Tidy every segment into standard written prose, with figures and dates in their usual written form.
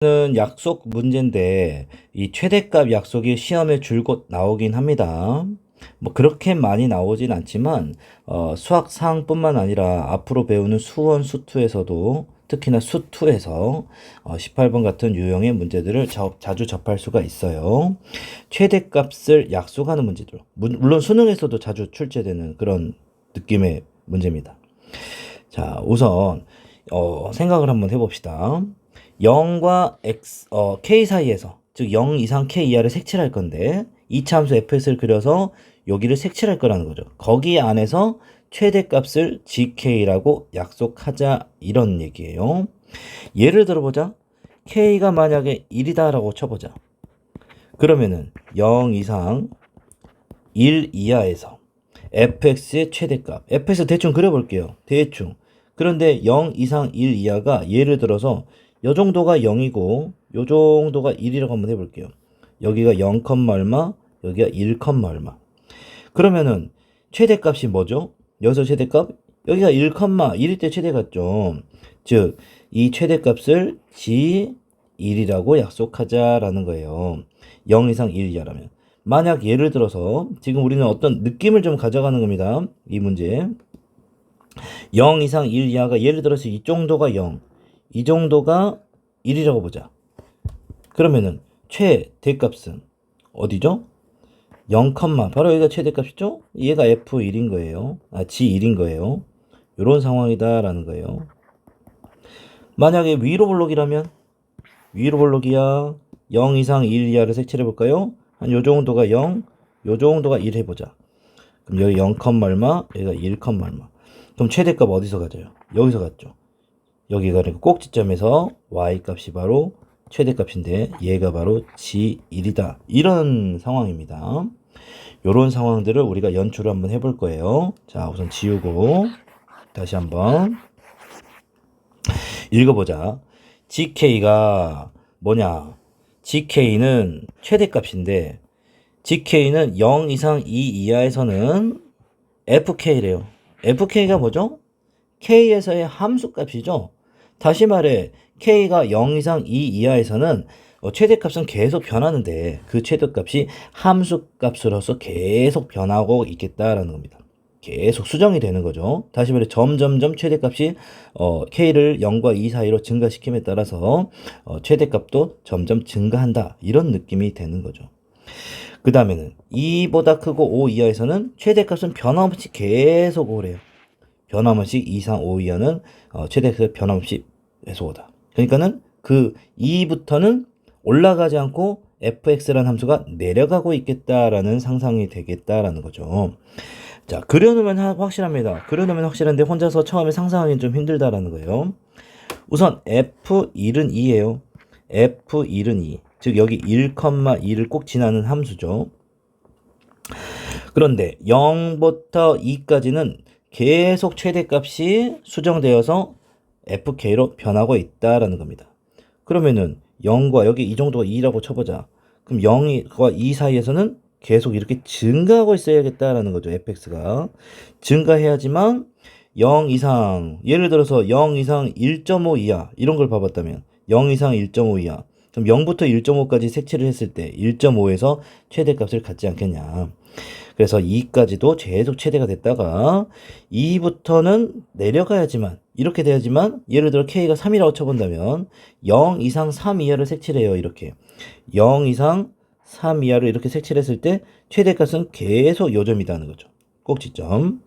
는 약속 문제인데 이 최대값 약속이 시험에 줄곧 나오긴 합니다. 뭐 그렇게 많이 나오진 않지만 수학 상뿐만 아니라 앞으로 배우는 수원 수투에서도 특히나 수투에서 18번 같은 유형의 문제들을 자주 접할 수가 있어요. 최대값을 약속하는 문제들. 물론 수능에서도 자주 출제되는 그런 느낌의 문제입니다. 자, 우선 생각을 한번 해봅시다. 0과 k 사이에서, 즉 0 이상 k 이하를 색칠할 건데 이차함수 fx를 그려서 여기를 색칠할 거라는 거죠. 거기 안에서 최대값을 gk라고 약속하자, 이런 얘기예요. 예를 들어보자. k가 만약에 1이다 라고 쳐보자. 그러면은 0 이상 1 이하에서 fx의 최대값, fx 대충 그려볼게요. 대충. 그런데 0 이상 1 이하가 예를 들어서 요 정도가 0이고 요 정도가 1이라고 한번 해볼게요. 여기가 0, 얼마, 여기가 1, 얼마. 그러면은 최대값이 뭐죠? 여기서 최대값? 여기가 1, 1일 때 최대값죠. 즉, 이 최대값을 G1이라고 약속하자라는 거예요. 0 이상 1 이하라면. 만약 예를 들어서 지금 우리는 어떤 느낌을 좀 가져가는 겁니다. 이 문제. 0 이상 1 이하가 예를 들어서 이 정도가 0, 이 정도가 1이라고 보자. 그러면은 최대값은 어디죠? 0, 바로 여기가 최대값이죠? 얘가 F1인 거예요. G1인 거예요. 이런 상황이다라는 거예요. 만약에 위로 볼록이라면 위로 볼록이야. 0 이상 1 이하를 색칠해 볼까요? 한 요 정도가 0, 요 정도가 1 해보자. 그럼 여기 0, 얼마, 여기가 1, 얼마. 그럼 최대값 어디서 가져요? 여기서 갔죠. 여기가 그러니까 꼭지점에서 y값이 바로 최대값인데 얘가 바로 G1이다. 이런 상황입니다. 이런 상황들을 우리가 연출을 한번 해볼 거예요. 자, 우선 지우고 다시 한번 읽어보자. GK가 뭐냐? GK는 최대값인데 GK는 0 이상 2 이하에서는 FK래요. FK가 뭐죠? K에서의 함수값이죠. 다시 말해 K가 0 이상 2 이하에서는 최대값은 계속 변하는데 그 최대값이 함수값으로서 계속 변하고 있겠다라는 겁니다. 계속 수정이 되는 거죠. 다시 말해 점점점 최대값이 K를 0과 2 사이로 증가시킴에 따라서 최대값도 점점 증가한다, 이런 느낌이 되는 거죠. 그 다음에는 2보다 크고 5 이하에서는 최대값은 변함없이 계속 오래요. 변함없이 2, 3, 5 이하는 최대값 변함없이 계속 오다. 그러니까는 그 2부터는 올라가지 않고 fx라는 함수가 내려가고 있겠다라는 상상이 되겠다라는 거죠. 자, 그려놓으면 확실합니다. 그려놓으면 확실한데 혼자서 처음에 상상하기는 좀 힘들다라는 거예요. 우선 f1은 2예요. f1은 2. 즉 여기 1, 2를 꼭 지나는 함수죠. 그런데 0부터 2까지는 계속 최대값이 수정되어서 fk로 변하고 있다라는 겁니다. 그러면은 0과 여기 이 정도가 2라고 쳐보자. 그럼 0과 2 사이에서는 계속 이렇게 증가하고 있어야겠다라는 거죠. fx가 증가해야지만 0 이상, 예를 들어서 0 이상 1.5 이하 이런 걸 봐봤다면 0 이상 1.5 이하, 그럼 0부터 1.5까지 색칠을 했을 때 1.5에서 최대값을 갖지 않겠냐. 그래서 2까지도 계속 최대가 됐다가 2부터는 내려가야지만, 이렇게 돼야지만, 예를 들어 K가 3이라고 쳐본다면 0 이상 3 이하를 색칠해요. 이렇게 0 이상 3 이하를 이렇게 색칠했을 때 최대값은 계속 요점이라는 거죠. 꼭지점.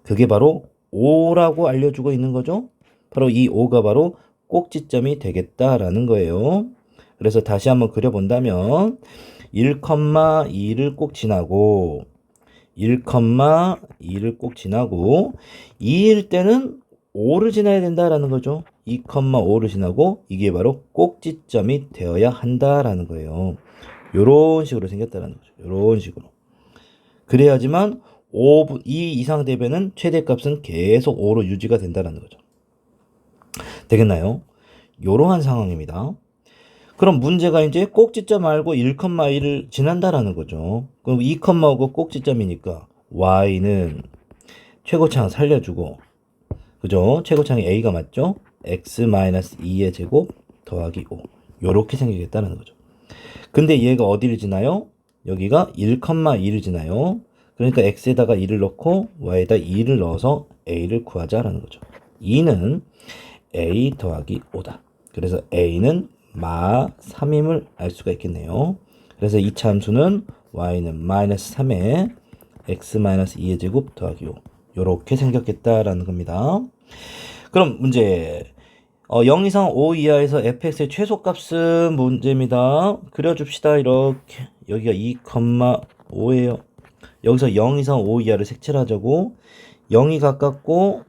그게 바로 5라고 알려주고 있는 거죠. 바로 이 5가 바로 꼭지점이 되겠다라는 거예요. 그래서 다시 한번 그려본다면 1, 2를 꼭 지나고 1, 2를 꼭 지나고 2일 때는 5를 지나야 된다라는 거죠. 2, 5를 지나고 이게 바로 꼭지점이 되어야 한다라는 거예요. 요런 식으로 생겼다라는 거죠. 요런 식으로. 그래야지만 2 이상 되면은 최대값은 계속 5로 유지가 된다라는 거죠. 되겠나요? 요러한 상황입니다. 그럼 문제가 이제 꼭지점 알고 1, 2를 지난다라는 거죠. 그럼 2, 5가 꼭지점이니까 y는 최고창 살려주고, 그죠? 최고창이 a가 맞죠? x-2의 제곱 더하기 5. 요렇게 생기겠다는 거죠. 근데 얘가 어디를 지나요? 여기가 1,2를 지나요. 그러니까 x에다가 2를 넣고 y에다 2를 넣어서 a를 구하자라는 거죠. 2는 a 더하기 5다. 그래서 a는 마 3임을 알 수가 있겠네요. 그래서 이차 함수는 y는 마이너스 3에 x 마이너스 2의 제곱 더하기 5 요렇게 생겼겠다라는 겁니다. 그럼 문제 0 이상 5 이하에서 fx의 최소값은 문제입니다. 그려줍시다. 이렇게 여기가 2,5예요. 여기서 0 이상 5 이하를 색칠을 하자고. 0이 가깝고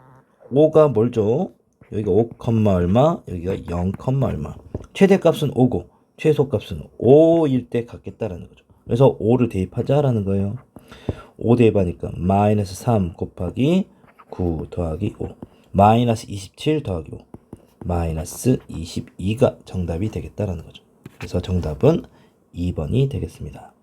5가 멀죠. 여기가 5, 얼마, 여기가 0, 얼마. 최대값은 5고 최소값은 5일 때 갖겠다라는 거죠. 그래서 5를 대입하자라는 거예요. 5 대입하니까 마이너스 3 곱하기 9 더하기 5 마이너스 27 더하기 5 마이너스 22가 정답이 되겠다라는 거죠. 그래서 정답은 2번이 되겠습니다.